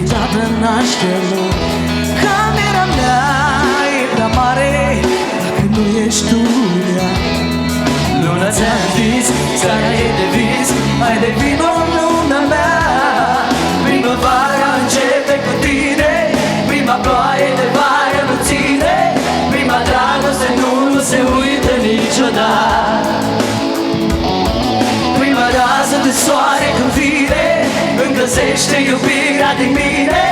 niciodată n-aș crede. Camera mea e prea mare dacă nu ești tu în ea. Luna ți-a zis, seara e de vis, hai de vino în luna mea. Primăvara începe cu tine, prima ploaie de vară nu ține, prima dragoste nu se uită niciodată. Prima rază de soare când vine, încălzește iubirea din mine,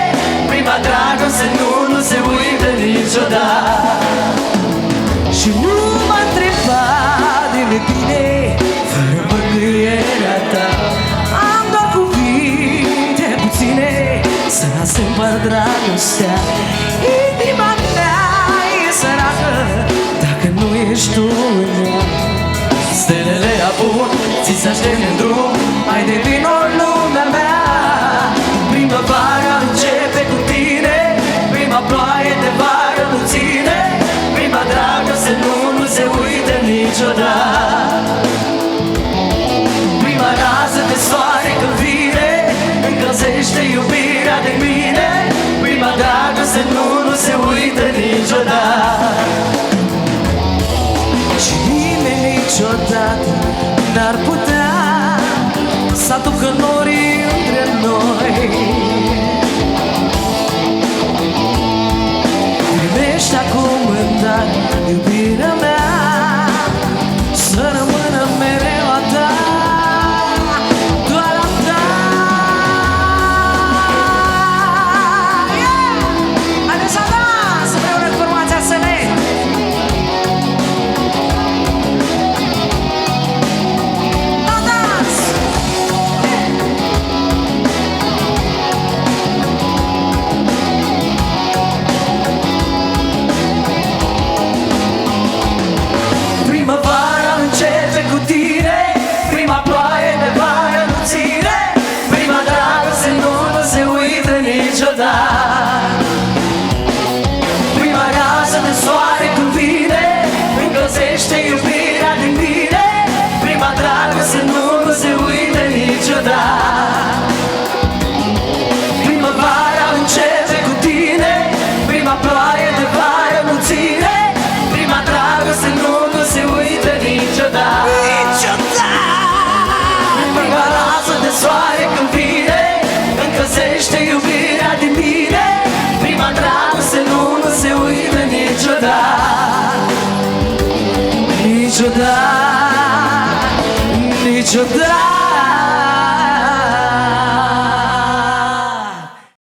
prima dragoste nu se uită niciodată. Și nu mă întreba de bine, fără mângâierea ta. Am doar cuvinte puține să asupăr dragostea. Inima mea e săracă dacă nu ești tu în ea. Stelele apun, ți se aștept în drum, hai de vino în lumea mea. Primăvara începe cu tine, prima ploaie de vară nu ține, prima dragoste nu se uită niciodată. Prima rază de soare când vine, încălzește iubirea de mine, prima dragoste nu se uită niciodată. Și nimeni niciodată n-ar putea să aducă norii între noi. Primești acum în dar iubirea mea, să rămână mereu a ta, doar a ta. Haideți să dans împreună cu formația Select. Primăvara începe cu tine, prima ploaie de vară nu ține, prima dragoste nu se uită niciodată. Prima rază de soare când vine, încălzește iubirea din mine, prima dragoste nu se uită niciodată. Primăvara începe cu tine, prima ploaie de vară nu ține, prima dragoste nu se uită niciodată. Prima rază de soare când vine, încălzește iubirea din mine, prima dragoste nu se uită niciodată. Niciodată, niciodată.